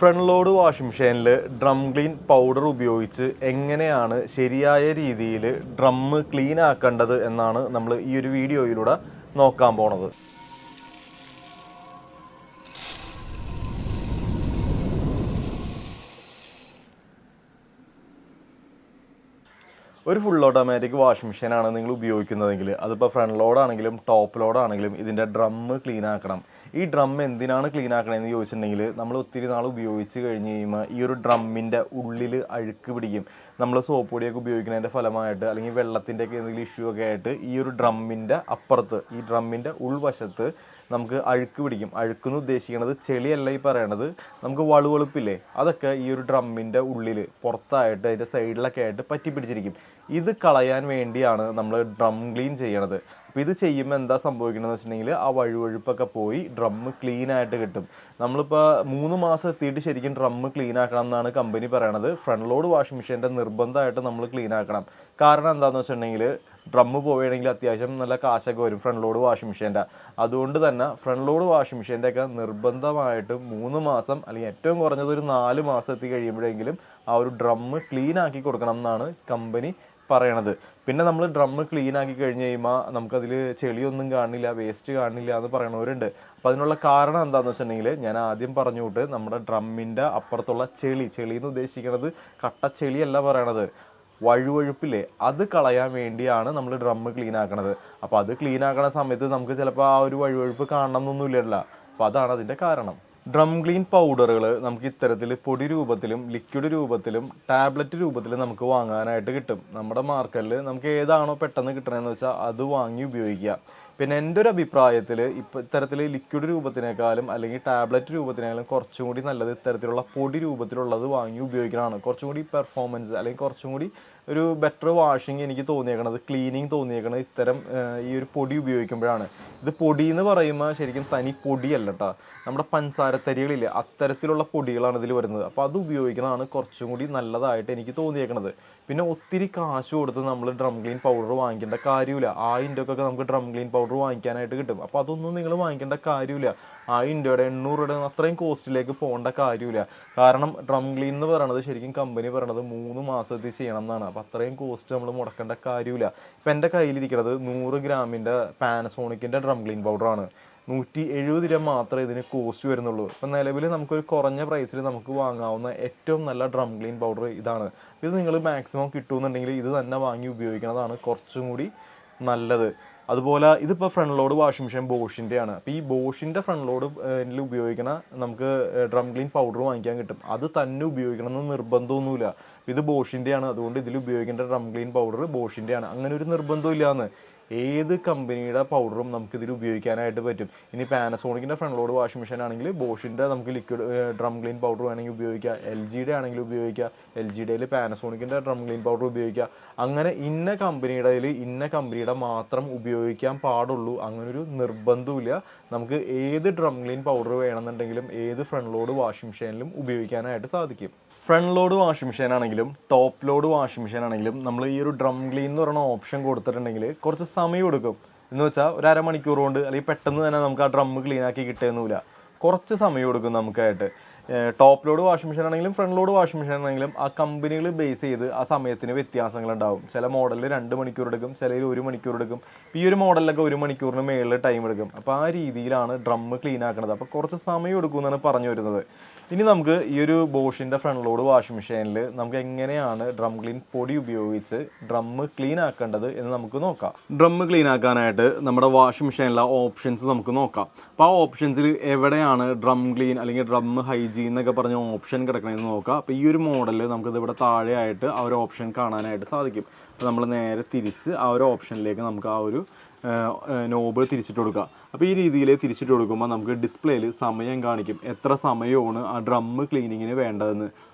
Front load washing മെഷീനിൽ drum clean powder ഉപയോഗിച്ച് എങ്ങനെയാണ് ശരിയായ രീതിയിൽ ഡ്രമ്മ് ക്ലീൻ ആക്കേണ്ടത് എന്നാണ് നമ്മൾ ഈ ഒരു വീഡിയോയിലൂടെ നോക്കാൻ പോണത്. ഒരു ഫുൾ ഓട്ടോമാറ്റിക് വാഷിംഗ് മെഷീനാണ് നിങ്ങൾ ഉപയോഗിക്കുന്നതെങ്കിൽ, അതിപ്പോൾ ഫ്രണ്ട് ലോഡാണെങ്കിലും ടോപ്പ് ലോഡാണെങ്കിലും ഇതിൻ്റെ ഡ്രമ്മ് ക്ലീൻ ആക്കണം. ഈ ഡ്രം എന്തിനാണ് ക്ലീൻ ആക്കണമെന്ന് ചോദിച്ചിട്ടുണ്ടെങ്കിൽ, നമ്മൾ ഒത്തിരി നാൾ ഉപയോഗിച്ച് കഴിഞ്ഞ് കഴിയുമ്പോൾ ഈ ഒരു ഡ്രമ്മിൻ്റെ ഉള്ളിൽ അഴുക്ക് പിടിക്കും. നമ്മൾ സോപ്പ് പൊടിയൊക്കെ ഉപയോഗിക്കുന്നതിൻ്റെ ഫലമായിട്ട് അല്ലെങ്കിൽ വെള്ളത്തിൻ്റെയൊക്കെ എന്തെങ്കിലും ഇഷ്യൂ ഒക്കെ ആയിട്ട് ഈ ഒരു ഡ്രമ്മിൻ്റെ അപ്പുറത്ത്, ഈ ഡ്രമ്മിൻ്റെ ഉൾവശത്ത് നമുക്ക് അഴുക്ക് പിടിക്കും. അഴുക്കെന്ന് ഉദ്ദേശിക്കുന്നത് ചെളിയല്ല ഈ പറയണത്, നമുക്ക് വളുവളുപ്പില്ലേ, അതൊക്കെ ഈ ഒരു ഡ്രമ്മിൻ്റെ ഉള്ളിൽ പുറത്തായിട്ട് അതിൻ്റെ സൈഡിലൊക്കെ ആയിട്ട് പറ്റി പിടിച്ചിരിക്കും. ഇത് കളയാൻ വേണ്ടിയാണ് നമ്മൾ ഡ്രം ക്ലീൻ ചെയ്യണത്. അപ്പോൾ ഇത് ചെയ്യുമ്പോൾ എന്താ സംഭവിക്കണമെന്ന് വെച്ചിട്ടുണ്ടെങ്കിൽ ആ വഴുവഴുപ്പൊക്കെ പോയി ഡ്രമ്മ് ക്ലീൻ ആയിട്ട് കിട്ടും. നമ്മളിപ്പോൾ 3 മാസം എത്തിയിട്ട് ശരിക്കും ഡ്രമ്മ് ക്ലീൻ ആക്കണം എന്നാണ് കമ്പനി പറയണത്. ഫ്രണ്ട് ലോഡ് വാഷിംഗ് മെഷീൻ്റെ നിർബന്ധമായിട്ട് നമ്മൾ ക്ലീൻ ആക്കണം. കാരണം എന്താണെന്ന് വെച്ചിട്ടുണ്ടെങ്കിൽ ഡ്രമ്മ് പോവുകയാണെങ്കിൽ അത്യാവശ്യം നല്ല കാശൊക്കെ വരും ഫ്രണ്ട് ലോഡ് വാഷിംഗ് മെഷീൻ്റെ. അതുകൊണ്ട് തന്നെ ഫ്രണ്ട് ലോഡ് വാഷിംഗ് മെഷീൻ്റെ ഒക്കെ നിർബന്ധമായിട്ട് 3 മാസം അല്ലെങ്കിൽ ഏറ്റവും കുറഞ്ഞത് ഒരു 4 മാസം എത്തി കഴിയുമ്പോഴെങ്കിലും ആ ഒരു ഡ്രമ്മ് ക്ലീൻ ആക്കി കൊടുക്കണം എന്നാണ് കമ്പനി പറയണത്. പിന്നെ നമ്മൾ ഡ്രമ്മ് ക്ലീൻ ആക്കി കഴിഞ്ഞ് കഴിയുമ്പോൾ നമുക്കതിൽ ചെളിയൊന്നും കാണില്ല, വേസ്റ്റ് കാണില്ല എന്ന് പറയണവരുണ്ട്. അപ്പോൾ അതിനുള്ള കാരണം എന്താണെന്ന് വെച്ചിട്ടുണ്ടെങ്കിൽ, ഞാൻ ആദ്യം പറഞ്ഞുകൊണ്ട് നമ്മുടെ ഡ്രമ്മിൻ്റെ അപ്പുറത്തുള്ള ചെളി എന്ന് ഉദ്ദേശിക്കുന്നത് കട്ട ചെളിയല്ല പറയണത്, വഴുവഴുപ്പില്ലേ, അത് കളയാൻ വേണ്ടിയാണ് നമ്മൾ ഡ്രമ്മ് ക്ലീൻ ആക്കണത്. അപ്പോൾ അത് ക്ലീൻ ആക്കണ സമയത്ത് നമുക്ക് ചിലപ്പോൾ ആ ഒരു വഴുവഴുപ്പ് കാണണമെന്നൊന്നുമില്ലല്ലോ. അപ്പോൾ അതാണ് അതിൻ്റെ കാരണം. ഡ്രം ക്ലീൻ പൗഡറുകൾ നമുക്ക് ഇത്തരത്തിൽ പൊടി രൂപത്തിലും ലിക്വിഡ് രൂപത്തിലും ടാബ്ലറ്റ് രൂപത്തിലും നമുക്ക് വാങ്ങാനായിട്ട് കിട്ടും. നമ്മുടെ മാർക്കറ്റിൽ നമുക്ക് ഏതാണോ പെട്ടെന്ന് കിട്ടണമെന്ന് വെച്ചാൽ അത് വാങ്ങി ഉപയോഗിക്കുക. പിന്നെ എൻ്റെ ഒരു അഭിപ്രായത്തിൽ ഇപ്പോൾ ഇത്തരത്തിൽ ലിക്വിഡ് രൂപത്തിനേക്കാളും അല്ലെങ്കിൽ ടാബ്ലറ്റ് രൂപത്തിനേക്കാളും കുറച്ചും കൂടി നല്ലത് ഇത്തരത്തിലുള്ള പൊടി രൂപത്തിലുള്ളത് വാങ്ങി ഉപയോഗിക്കണതാണ്. കുറച്ചും കൂടി പെർഫോമൻസ് അല്ലെങ്കിൽ കുറച്ചും കൂടി ഒരു ബെറ്റർ വാഷിങ് എനിക്ക് തോന്നിയേക്കണത്, ക്ലീനിങ് തോന്നിയേക്കണത് ഇത്തരം ഈ ഒരു പൊടി ഉപയോഗിക്കുമ്പോഴാണ്. ഇത് പൊടി എന്ന് പറയുമ്പോൾ ശരിക്കും തനി പൊടിയല്ല കേട്ടോ, നമ്മുടെ പഞ്ചസാരത്തരികളില്ലേ അത്തരത്തിലുള്ള പൊടികളാണ് ഇതിൽ വരുന്നത്. അപ്പോൾ അത് ഉപയോഗിക്കുന്നതാണ് കുറച്ചും കൂടി നല്ലതായിട്ട് എനിക്ക് തോന്നിയേക്കണത്. പിന്നെ ഒത്തിരി കാശ് കൊടുത്ത് നമ്മൾ ഡ്രം ക്ലീൻ പൗഡർ വാങ്ങിക്കേണ്ട കാര്യമില്ല. 1000 രൂപയൊക്കെ നമുക്ക് ഡ്രം ക്ലീൻ പൗഡർ വാങ്ങിക്കാനായിട്ട് കിട്ടും. അപ്പോൾ അതൊന്നും നിങ്ങൾ വാങ്ങിക്കേണ്ട കാര്യമില്ല. 1000 രൂപയുടെ 800 രൂപയുടെ അത്രയും കോസ്റ്റിലേക്ക് പോകേണ്ട കാര്യമില്ല. കാരണം ഡ്രം ക്ലീൻ എന്ന് പറയുന്നത് ശരിക്കും കമ്പനി പറയണത് 3 മാസത്തിൽ ചെയ്യണം എന്നാണ്. അപ്പോൾ അത്രയും കോസ്റ്റ് നമ്മൾ മുടക്കേണ്ട കാര്യമില്ല. ഇപ്പം എൻ്റെ കയ്യിലിരിക്കുന്നത് 100 ഗ്രാമിൻ്റെ പാനസോണിക്കിൻ്റെ ഡ്രം ക്ലീൻ പൗഡറാണ്. 170 രൂപ മാത്രമേ ഇതിന് കോസ്റ്റ് വരുന്നുള്ളൂ. ഇപ്പം നിലവിൽ നമുക്കൊരു കുറഞ്ഞ പ്രൈസിൽ നമുക്ക് വാങ്ങാവുന്ന ഏറ്റവും നല്ല ഡ്രം ക്ലീൻ പൗഡർ ഇതാണ്. ഇത് നിങ്ങൾ മാക്സിമം കിട്ടുമെന്നുണ്ടെങ്കിൽ ഇത് തന്നെ വാങ്ങി ഉപയോഗിക്കുന്നതാണ് കുറച്ചും കൂടി നല്ലത്. അതുപോലെ ഇതിപ്പോൾ ഫ്രണ്ട് ലോഡ് വാഷിംഗ് മെഷീൻ ബോഷിൻ്റെയാണ്. അപ്പോൾ ഈ ബോഷിൻ്റെ ഫ്രണ്ട് ലോഡ് ഉപയോഗിക്കണ നമുക്ക് ഡ്രം ക്ലീൻ പൗഡർ വാങ്ങിക്കാൻ കിട്ടും. അത് തന്നെ ഉപയോഗിക്കണമെന്ന് നിർബന്ധമൊന്നുമില്ല. ഇത് ബോഷിൻ്റെയാണ്, അതുകൊണ്ട് ഇതിൽ ഉപയോഗിക്കേണ്ട ഡ്രം ക്ലീൻ പൗഡർ ബോഷിൻ്റെയാണ്, അങ്ങനെ ഒരു നിർബന്ധമില്ലാന്ന്. ഏത് കമ്പനിയുടെ പൗഡറും നമുക്കിതിൽ ഉപയോഗിക്കാനായിട്ട് പറ്റും. ഇനി പാനസോണിക്കിൻ്റെ ഫ്രണ്ട് ലോഡ് വാഷിംഗ് മെഷീൻ ആണെങ്കിൽ ബോഷിൻ്റെ നമുക്ക് ലിക്വിഡ് ഡ്രം ക്ലീൻ പൗഡർ വേണമെങ്കിൽ ഉപയോഗിക്കുക, LGയുടെ ആണെങ്കിൽ ഉപയോഗിക്കുക, LGയുടെ പാനസോണിക്കിൻ്റെ ഡ്രം ക്ലീൻ പൗഡർ ഉപയോഗിക്കുക. അങ്ങനെ ഇന്ന കമ്പനിയുടെ മാത്രം ഉപയോഗിക്കാൻ പാടുള്ളൂ, അങ്ങനൊരു നിർബന്ധമില്ല. നമുക്ക് ഏത് ഡ്രം ക്ലീൻ പൗഡർ വേണമെന്നുണ്ടെങ്കിലും ഏത് ഫ്രണ്ട് ലോഡ് വാഷിംഗ് മെഷീനിലും ഉപയോഗിക്കാനായിട്ട് സാധിക്കും. ഫ്രണ്ട് ലോഡ് വാഷിംഗ് മെഷീൻ ആണെങ്കിലും ടോപ്പ് ലോഡ് വാഷിംഗ് മെഷീൻ ആണെങ്കിലും നമ്മൾ ഈ ഒരു ഡ്രം ക്ലീൻ എന്ന് പറയുന്ന ഓപ്ഷൻ കൊടുത്തിട്ടുണ്ടെങ്കിൽ കുറച്ച് സമയം എടുക്കും. എന്ന് വെച്ചാൽ ഒരു അരമണിക്കൂർ കൊണ്ട് അല്ലെങ്കിൽ പെട്ടെന്ന് തന്നെ നമുക്ക് ആ ഡ്രമ്മ് ക്ലീൻ ആക്കി കിട്ടുന്നില്ല, കുറച്ച് സമയം എടുക്കും നമുക്കായിട്ട്. ടോപ്പ് ലോഡ് വാഷിംഗ് മെഷീൻ ആണെങ്കിലും ഫ്രണ്ട് ലോഡ് വാഷിംഗ് മെഷീൻ ആണെങ്കിലും ആ കമ്പനികൾ ബേസ് ചെയ്ത് ആ സമയത്തിന് വ്യത്യാസങ്ങളുണ്ടാവും. ചില മോഡലിൽ 2 മണിക്കൂർ എടുക്കും, ചിലയിൽ 1 മണിക്കൂർ എടുക്കും. ഈ ഒരു മോഡലിലൊക്കെ 1 മണിക്കൂറിന് മേളിൽ ടൈം എടുക്കും. അപ്പോൾ ആ രീതിയിലാണ് ഡ്രമ്മ് ക്ലീൻ ആക്കുന്നത്. അപ്പോൾ കുറച്ച് സമയം എടുക്കുമെന്നാണ് പറഞ്ഞു വരുന്നത്. ഇനി നമുക്ക് ഈ ഒരു ബോഷിൻ്റെ ഫ്രണ്ട് ലോഡ് വാഷിംഗ് മെഷീനിൽ നമുക്ക് എങ്ങനെയാണ് ഡ്രം ക്ലീൻ പൊടി ഉപയോഗിച്ച് ഡ്രമ്മ് ക്ലീൻ ആക്കേണ്ടത് എന്ന് നമുക്ക് നോക്കാം. ഡ്രമ്മ് ക്ലീൻ ആക്കാനായിട്ട് നമ്മുടെ വാഷിംഗ് മെഷീനിലെ ഓപ്ഷൻസ് നമുക്ക് നോക്കാം. അപ്പോൾ ആ ഓപ്ഷൻസിൽ എവിടെയാണ് ഡ്രം ക്ലീൻ അല്ലെങ്കിൽ ഡ്രമ്മ് ഹൈജീൻ എന്നൊക്കെ പറഞ്ഞ ഓപ്ഷൻ കിടക്കണമെന്ന് നോക്കാം. അപ്പോൾ ഈ ഒരു മോഡലിൽ നമുക്കിത് ഇവിടെ താഴെയായിട്ട് ആ ഒരു ഓപ്ഷൻ കാണാനായിട്ട് സാധിക്കും. അപ്പോൾ നമ്മൾ നേരെ തിരിച്ച് ആ ഒരു ഓപ്ഷനിലേക്ക് നമുക്ക് ആ ഒരു നോബ് തിരിച്ചിട്ട് കൊടുക്കുക. അപ്പോൾ ഈ രീതിയിൽ തിരിച്ചിട്ട് കൊടുക്കുമ്പോൾ നമുക്ക് ഡിസ്പ്ലേയിൽ സമയം കാണിക്കും, എത്ര സമയമാണ് ആ ഡ്രമ്മ് ക്ലീനിങ്ങിന് വേണ്ടതെന്ന്.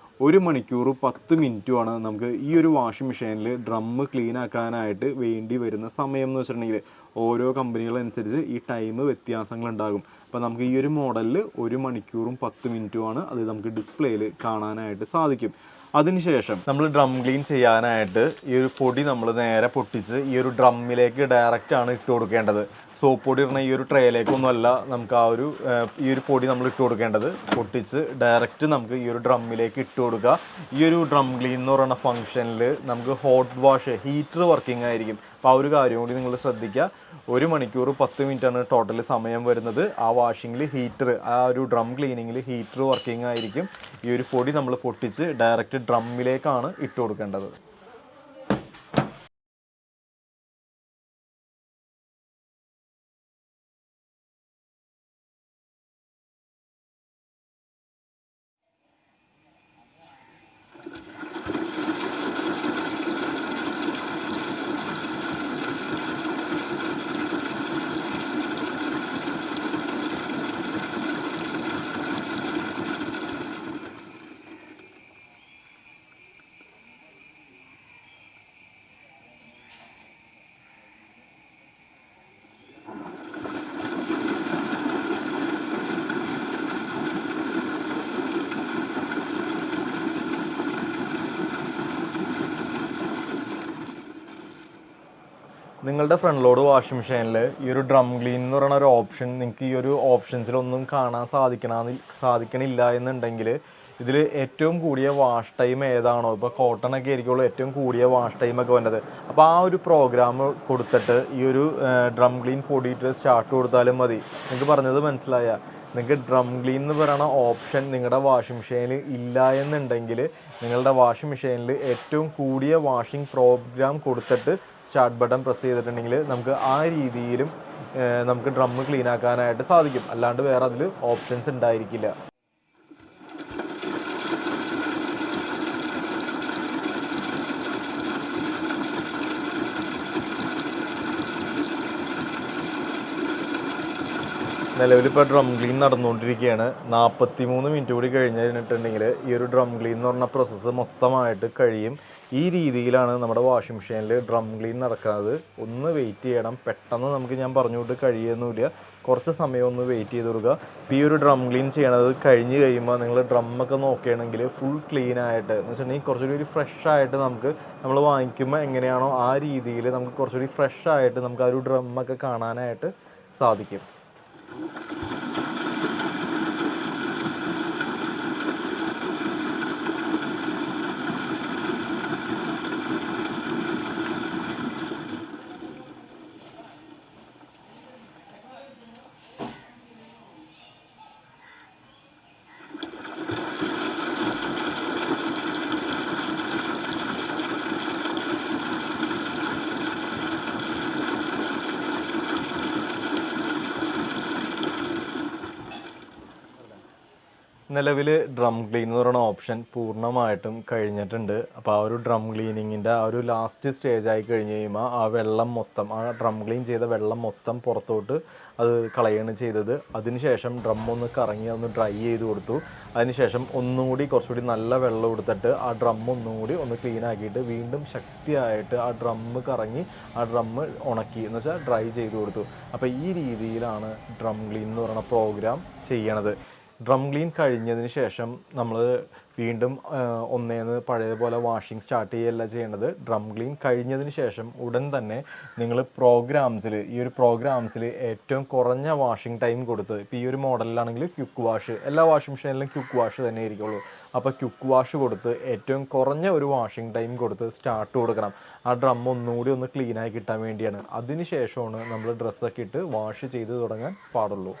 1 മണിക്കൂർ 10 മിനിറ്റുമാണ് നമുക്ക് ഈ ഒരു വാഷിംഗ് മെഷീനിൽ ഡ്രമ്മ് ക്ലീൻ ആക്കാനായിട്ട് വേണ്ടി വരുന്ന സമയം എന്ന് വെച്ചിട്ടുണ്ടെങ്കിൽ. ഓരോ കമ്പനികളനുസരിച്ച് ഈ ടൈം വ്യത്യാസങ്ങളുണ്ടാകും. അപ്പോൾ നമുക്ക് ഈ ഒരു മോഡലിൽ 1 മണിക്കൂറും 10 മിനിറ്റുമാണ് അത് നമുക്ക് ഡിസ്പ്ലേയിൽ കാണാനായിട്ട് സാധിക്കും. അതിനുശേഷം നമ്മൾ ഡ്രം ക്ലീൻ ചെയ്യാനായിട്ട് ഈ ഒരു പൊടി നമ്മൾ നേരെ പൊട്ടിച്ച് ഈ ഒരു ഡ്രമ്മിലേക്ക് ഡയറക്റ്റ് ആണ് ഇട്ട് കൊടുക്കേണ്ടത്. സോപ്പ് പൊടി ഇടുന്ന ഈ ഒരു ട്രേയിലേക്കൊന്നുമല്ല നമുക്ക് ഈ ഒരു പൊടി നമ്മൾ ഇട്ട് കൊടുക്കേണ്ടത്. പൊട്ടിച്ച് ഡയറക്റ്റ് നമുക്ക് ഈ ഒരു ഡ്രമ്മിലേക്ക് ഇട്ട് കൊടുക്കുക. ഈ ഒരു ഡ്രം ക്ലീൻ എന്ന് പറയുന്ന ഫംഗ്ഷനിൽ നമുക്ക് ഹോട്ട് വാഷ് ഹീറ്റർ വർക്കിംഗ് ആയിരിക്കും. അപ്പോൾ ആ ഒരു കാര്യം കൂടി നിങ്ങൾ ശ്രദ്ധിക്കുക. 1 മണിക്കൂർ 10 മിനിറ്റാണ് ടോട്ടൽ സമയം വരുന്നത്. ആ വാഷിങ്ങിൽ ആ ഒരു ഡ്രം ക്ലീനിങ്ങിൽ ഹീറ്റർ വർക്കിംഗ് ആയിരിക്കും. ഈ ഒരു പൊടി നമ്മൾ പൊട്ടിച്ച് ഡയറക്റ്റ് ഡ്രമ്മിലേക്കാണ് ഇട്ട് കൊടുക്കേണ്ടത്. നിങ്ങളുടെ ഫ്രണ്ട് ലോഡ് വാഷിംഗ് മെഷീനിൽ ഈ ഒരു ഡ്രം ക്ലീൻ എന്ന് പറയുന്ന ഒരു ഓപ്ഷൻ നിങ്ങൾക്ക് ഈ ഒരു ഓപ്ഷൻസിലൊന്നും കാണാൻ സാധിക്കണില്ല എന്നുണ്ടെങ്കിൽ ഇതിൽ ഏറ്റവും കൂടിയ വാഷ് ടൈം ഏതാണോ, ഇപ്പോൾ കോട്ടൺ ഒക്കെ ആയിരിക്കുള്ളൂ ഏറ്റവും കൂടിയ വാഷ് ടൈമൊക്കെ വന്നത്. അപ്പോൾ ആ ഒരു പ്രോഗ്രാം കൊടുത്തിട്ട് ഈ ഒരു ഡ്രം ക്ലീൻ പൊടിയിട്ട് സ്റ്റാർട്ട് കൊടുത്താലും മതി. നിങ്ങൾക്ക് പറഞ്ഞത് മനസ്സിലായ? നിങ്ങൾക്ക് ഡ്രം ക്ലീൻ എന്ന് പറയുന്ന ഓപ്ഷൻ നിങ്ങളുടെ വാഷിംഗ് മെഷീനിൽ ഇല്ല എന്നുണ്ടെങ്കിൽ നിങ്ങളുടെ വാഷിംഗ് മെഷീനിൽ ഏറ്റവും കൂടിയ വാഷിംഗ് പ്രോഗ്രാം കൊടുത്തിട്ട് സ്റ്റാർട്ട് ബട്ടൺ പ്രസ് ചെയ്തിട്ടുണ്ടെങ്കിൽ നമുക്ക് ആ രീതിയിലും നമുക്ക് ഡ്രം ക്ലീൻ ആക്കാനായിട്ട് സാധിക്കും. അല്ലാണ്ട് വേറെ അതിൽ ഓപ്ഷൻസ് ഉണ്ടായിരിക്കില്ല. നിലവിലിപ്പോൾ ഡ്രം ക്ലീൻ നടന്നുകൊണ്ടിരിക്കുകയാണ്. 43 മിനിറ്റ് കൂടി കഴിഞ്ഞിട്ടുണ്ടെങ്കിൽ ഈ ഒരു ഡ്രം ക്ലീൻ എന്ന് പറഞ്ഞ പ്രോസസ്സ് മൊത്തമായിട്ട് കഴിയും. ഈ രീതിയിലാണ് നമ്മുടെ വാഷിംഗ് മെഷീനിൽ ഡ്രം ക്ലീൻ നടക്കുന്നത്. ഒന്ന് വെയിറ്റ് ചെയ്യണം. പെട്ടെന്ന് നമുക്ക് ഞാൻ പറഞ്ഞുകൊണ്ട് കഴിയുന്നില്ല. കുറച്ച് സമയം ഒന്ന് വെയിറ്റ് ചെയ്ത് കൊടുക്കുക. ഇപ്പോൾ ഈ ഒരു ഡ്രം ക്ലീൻ ചെയ്യണത് കഴിഞ്ഞ് കഴിയുമ്പോൾ നിങ്ങൾ ഡ്രമ്മൊക്കെ നോക്കുകയാണെങ്കിൽ ഫുൾ ക്ലീൻ ആയിട്ട് എന്ന് വെച്ചിട്ടുണ്ടെങ്കിൽ കുറച്ചുകൂടി ഒരു ഫ്രഷ് ആയിട്ട് നമ്മൾ വാങ്ങിക്കുമ്പോൾ എങ്ങനെയാണോ ആ രീതിയിൽ നമുക്ക് കുറച്ചുകൂടി ഫ്രഷ് ആയിട്ട് നമുക്ക് ആ ഒരു ഡ്രമ്മൊക്കെ കാണാനായിട്ട് സാധിക്കും. നിലവിൽ ഡ്രം ക്ലീൻ എന്ന് പറയുന്ന ഓപ്ഷൻ പൂർണ്ണമായിട്ടും കഴിഞ്ഞിട്ടുണ്ട്. അപ്പോൾ ആ ഒരു ഡ്രം ക്ലീനിങ്ങിൻ്റെ ആ ഒരു ലാസ്റ്റ് സ്റ്റേജ് ആയി കഴിഞ്ഞ് കഴിയുമ്പോൾ ആ വെള്ളം മൊത്തം ആ ഡ്രം ക്ലീൻ ചെയ്ത വെള്ളം മൊത്തം പുറത്തോട്ട് അത് കളയാണ് ചെയ്തത്. അതിനുശേഷം ഡ്രം ഒന്ന് കറങ്ങി ഒന്ന് ഡ്രൈ ചെയ്ത് കൊടുത്തു. അതിനുശേഷം ഒന്നുകൂടി കുറച്ചുകൂടി നല്ല വെള്ളം എടുത്തിട്ട് ആ ഡ്രം ഒന്നുകൂടി ഒന്ന് ക്ലീൻ ആക്കിയിട്ട് വീണ്ടും ശക്തിയായിട്ട് ആ ഡ്രമ്മ് കറങ്ങി ആ ഡ്രമ്മ് ഉണക്കി എന്ന് വെച്ചാൽ ഡ്രൈ ചെയ്ത് കൊടുത്തു. അപ്പോൾ ഈ രീതിയിലാണ് ഡ്രം ക്ലീൻ എന്ന് പറയുന്ന പ്രോഗ്രാം ചെയ്യണത്. ഡ്രം ക്ലീൻ കഴിഞ്ഞതിന് ശേഷം നമ്മൾ വീണ്ടും ഒന്നേന്ന് പഴയതുപോലെ വാഷിംഗ് സ്റ്റാർട്ട് ചെയ്യുകയല്ല ചെയ്യേണ്ടത്. ഡ്രം ക്ലീൻ കഴിഞ്ഞതിന് ശേഷം ഉടൻ തന്നെ നിങ്ങൾ ഈ ഒരു പ്രോഗ്രാംസിൽ ഏറ്റവും കുറഞ്ഞ വാഷിംഗ് ടൈം കൊടുത്ത്, ഇപ്പോൾ ഈ ഒരു മോഡലിലാണെങ്കിൽ ക്വിക്ക് വാഷ്, എല്ലാ വാഷിംഗ് മെഷീനിലും ക്വിക്ക് വാഷ് തന്നെ ആയിരിക്കുള്ളൂ. അപ്പോൾ ക്വിക്ക് വാഷ് കൊടുത്ത് ഏറ്റവും കുറഞ്ഞ ഒരു വാഷിംഗ് ടൈം കൊടുത്ത് സ്റ്റാർട്ട് കൊടുക്കണം. ആ ഡ്രം ഒന്നുകൂടി ഒന്ന് ക്ലീനായി കിട്ടാൻ വേണ്ടിയാണ്. അതിന് ശേഷമാണ് നമ്മൾ ഡ്രസ്സൊക്കെ ഇട്ട് വാഷ് ചെയ്ത് തുടങ്ങാൻ പാടുള്ളൂ.